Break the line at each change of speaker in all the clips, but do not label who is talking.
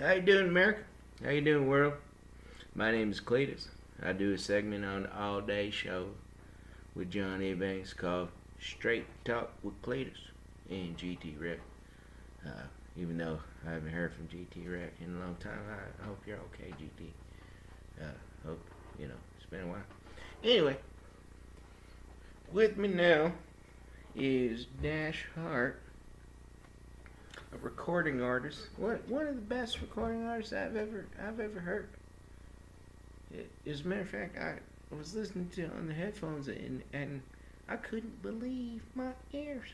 How you doing, America? How you doing, world? My name is Cleedus. I do a segment on the Allday show with Jon Ebanks called Straight Talk with Cleedus and GT Rec. Even though I haven't heard from GT Rec in a long time, I hope you're okay, GT. Hope, it's been a while. Anyway, with me now is DashHeart, a recording artist. One of the best recording artists I've ever heard. As a matter of fact, I was listening to it on the headphones and I couldn't believe my ears.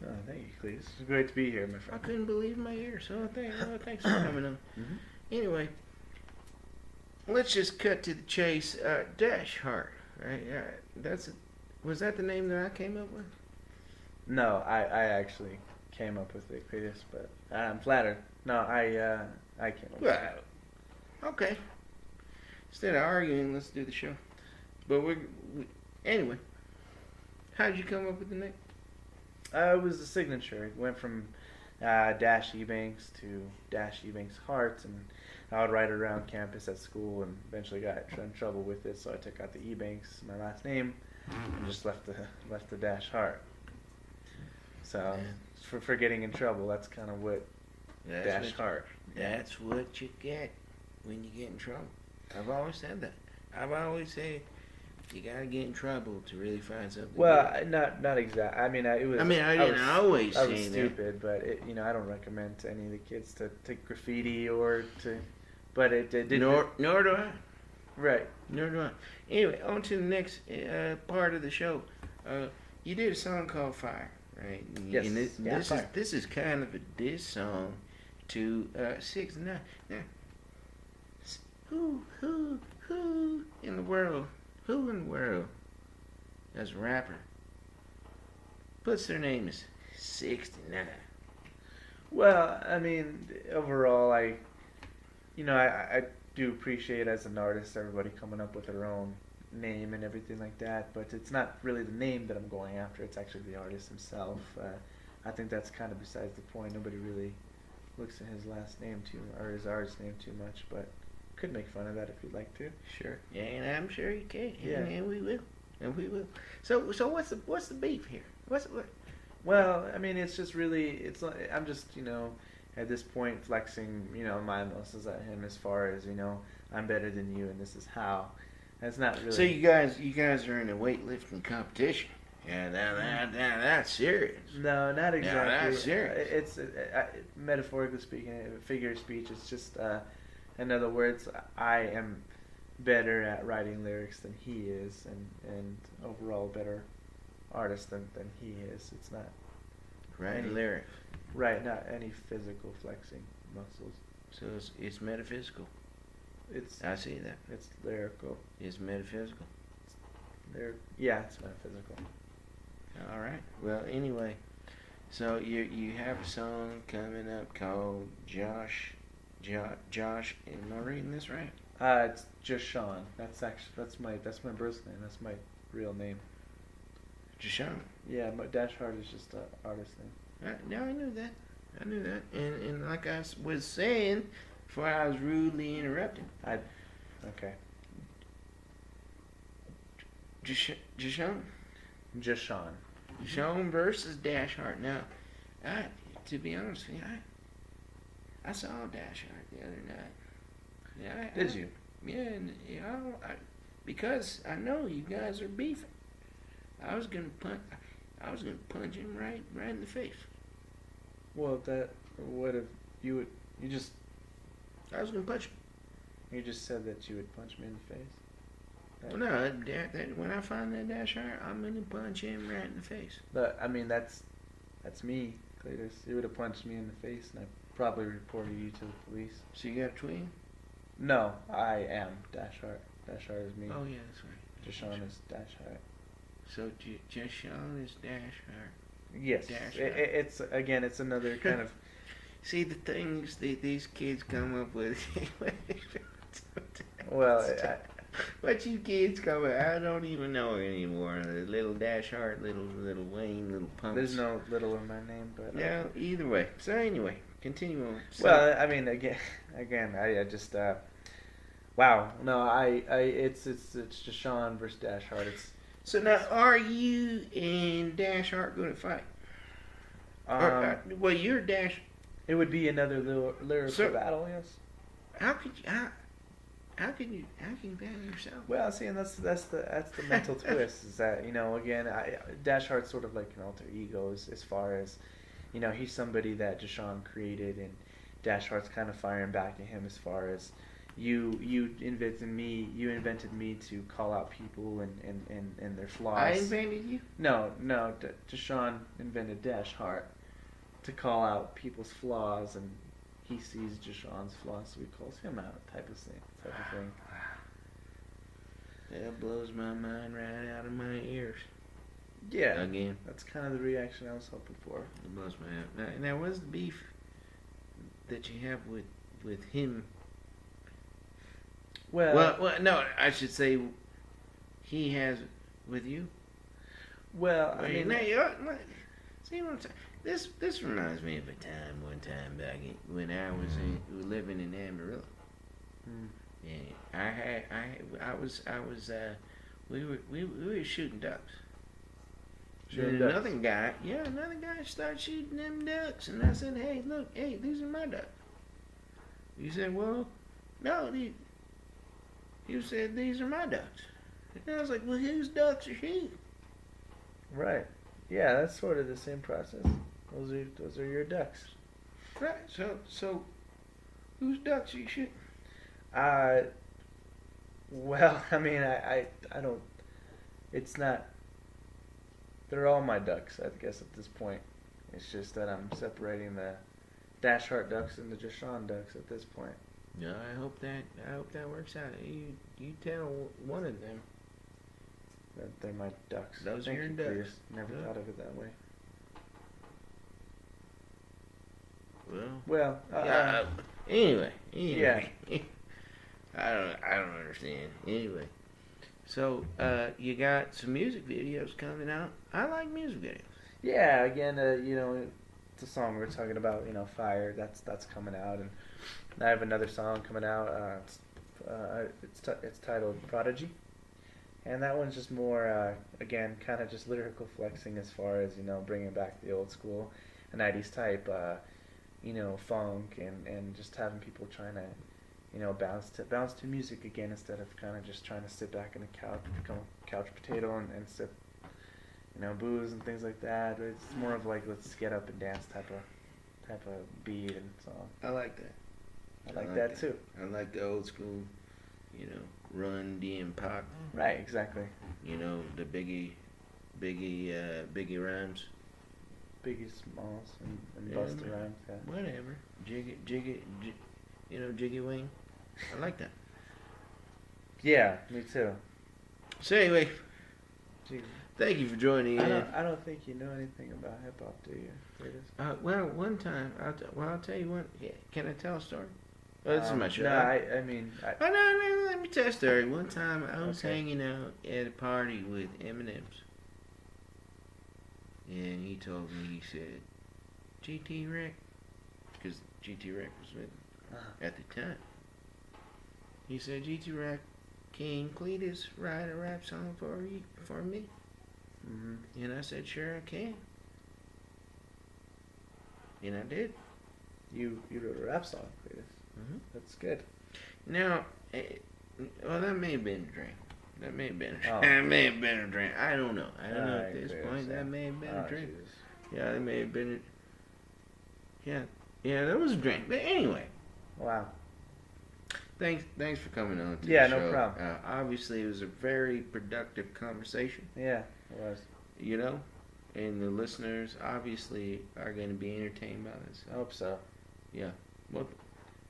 Oh, thank you, Cleedus. It's great to be here, my friend.
I couldn't believe my ears. So thanks for coming on.
Mm-hmm.
Anyway, let's just cut to the chase. DashHeart, right? Was that the name that I came up with?
No, I actually came up with it, Cleedus, but I'm flattered. No, I came up with it.
Okay. Instead of arguing, let's do the show. But anyway, how'd you come up with the name?
It was the signature. It went from Dash Ebanks to Dash Ebanks Heart, and I would write it around campus at school, and eventually got in trouble with it, so I took out the Ebanks, my last name, and just left the Dash Heart. So for getting in trouble, that's kind of what Dash Heart.
That's what you get when you get in trouble. I've always said that. I've always said you gotta get in trouble to really find something.
Well, not exactly. I mean, I didn't
always say that.
I was stupid, but I don't recommend to any of the kids to graffiti or to. But it did.
Nor do I.
Right.
Nor do I. Anyway, on to the next part of the show. You did a song called Fire, right?
Yes.
And this is kind of a diss song to 6ix9ine. Now, who in the world? Who in the world, as a rapper, puts their name as 69?
Well, I mean, overall, I do appreciate as an artist everybody coming up with their own name and everything like that, but it's not really the name that I'm going after. It's actually the artist himself. I think that's kind of besides the point. Nobody really looks at his last name or his artist name too much, but could make fun of that if you'd like to.
Sure. Yeah, and I'm sure you can.
Yeah.
And we will. So what's the beef here? What?
Well, I mean, it's just really, I'm just, at this point flexing, my muscles at him as far as, I'm better than you and this is how. That's not really.
So you guys are in a weightlifting competition. Yeah, that's serious.
No, not exactly.
No, that's serious.
It's metaphorically speaking, a figure of speech. It's just, in other words, I am better at writing lyrics than he is, and overall better artist than he is. It's not
writing lyrics.
Right, not any physical flexing muscles.
So it's metaphysical. I see that.
It's lyrical.
It's metaphysical.
Yeah, it's metaphysical.
All right. Well, anyway, so you have a song coming up called Josh. Am I reading this right?
It's just Sean. That's my birth name. That's my real name.
Jashawn.
Yeah, my DashHeart is just an artist name.
No, I knew that. And like I was saying before I was rudely interrupted.
Okay.
Jashawn.
Just Sean.
Jashawn versus DashHeart. Now, to be honest with you, I saw DashHeart the other night. Yeah,
Did you?
Yeah, and because I know you guys are beefing. I was gonna punch him right in the face.
Well, what if you would?
I was gonna punch him.
You just said that you would punch me in the face.
Well, no, when I find that DashHeart, I'm gonna punch him right in the face.
But I mean, that's me, Cleedus. You would have punched me in the face, and I probably reported you to the police.
So you got a twin?
No, I am DashHeart. DashHeart is me.
Oh yeah, that's right.
Jashawn is DashHeart.
So Jashawn is DashHeart.
Yes.
DashHeart.
It's another kind of.
See the things these kids come up with.
Well,
what you kids come up, I don't even know anymore. Little DashHeart, little Wayne, little Pumps.
There's no little in my name, but
no. Either way. So anyway, Continue on. So,
Well, I mean, I just, wow. No, it's Deshaun versus DashHeart.
so now, are you and DashHeart going to fight? Well, you're Dash.
It would be another lyrical battle, yes.
How could you? How can you ban yourself?
Well, see, and that's the mental twist. Is that again, DashHeart's sort of like an alter ego as far as, he's somebody that Deshaun created, and DashHeart's kind of firing back at him as far as you invented me to call out people and their flaws.
I invented you?
No, Deshaun invented DashHeart to call out people's flaws, and he sees Deshaun's flaws, so he calls him out, type of thing.
That blows my mind right out of my ears.
Yeah,
again,
that's kind of the reaction I was hoping for.
It blows my mind. Now, what's the beef that you have with him? Well, no, I should say he has with you.
Well, I mean,
see what I'm saying? This reminds me of one time back when I was living in Amarillo. And we were shooting ducks. Another guy started shooting them ducks, and I said, "Hey, look, these are my ducks." He said, "Well, no, you said these are my ducks." And I was like, "Well, whose ducks are he?"
Right. Yeah, that's sort of the same process. Those are your ducks.
Right. So whose ducks are you shooting?
Well, I mean, I don't. It's not. They're all my ducks, I guess, at this point. It's just that I'm separating the DashHeart ducks and the Deshaun ducks at this point.
No, I hope that works out. You tell one of them
that they're my ducks.
Those are your ducks.
Never thought of it that way.
Well. Anyway.
Yeah.
I don't understand. Anyway, so you got some music videos coming out. I like music videos.
Yeah. Again, it's a song we're talking about. Fire. That's coming out, and I have another song coming out. It's titled Prodigy, and that one's just more again kind of just lyrical flexing as far as bringing back the old school, 90s type. Funk and just having people trying to, bounce to music again instead of kind of just trying to sit back on the couch, become a couch potato and sip, booze and things like that. It's more of like let's get up and dance type of beat and song.
I like that.
I like that too.
I like the old school, Run DMC.
Right, exactly.
The Biggie rhymes.
Biggie Smalls and Busta Rhymes. Yeah.
Whatever. Jiggy Wing. I like that.
Yeah, me too.
So anyway, thank you for joining in.
I don't think you know anything about hip hop, do you?
Well, one time, I'll tell you one. Yeah, can I tell a story? Oh, this is my show.
No, I mean.
No, let me tell a story. One time, I was hanging out at a party with M&M's. And he told me, he said, GT Rec, because GT Rec was with him at the time. He said, GT Rec, can Cleedus write a rap song for me? Mm-hmm. And I said, sure I can. And I did.
You wrote a rap song, Cleedus.
Mm-hmm.
That's good.
Now, that may have been a drink. That may have been a drink. I don't know. I don't know at this point. That may have been a drink. Jesus. Yeah, that may have been Yeah, that was a drink. But anyway.
Wow.
Thanks for coming on to
the show.
No
problem.
Obviously, it was a very productive conversation.
Yeah, it was.
And the listeners obviously are going to be entertained by this.
I hope so.
Yeah. Well,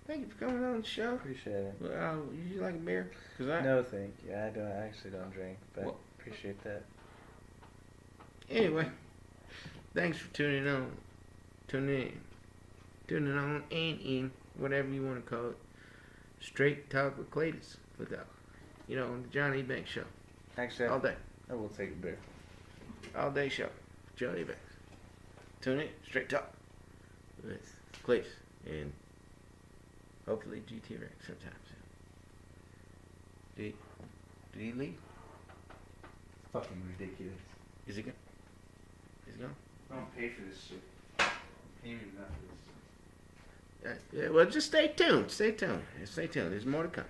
thank you for coming on the show.
Appreciate it.
Well, you like a beer?
No, thank you. I actually don't drink, but appreciate that.
Anyway, thanks for tuning on and in, whatever you want to call it. Straight Talk with Cleedus, on the Jon Ebanks Show.
Actually,
all day.
I will take a beer.
All day show, Jon Ebanks. Tune in, Straight Talk with Cleedus, and hopefully GT Rex sometime soon. Did he leave?
Fucking ridiculous.
Is he gone? He's gone?
I don't pay for this shit. Pay me enough for this.
Yeah, well, just stay tuned. Stay tuned. Stay tuned. There's more to come.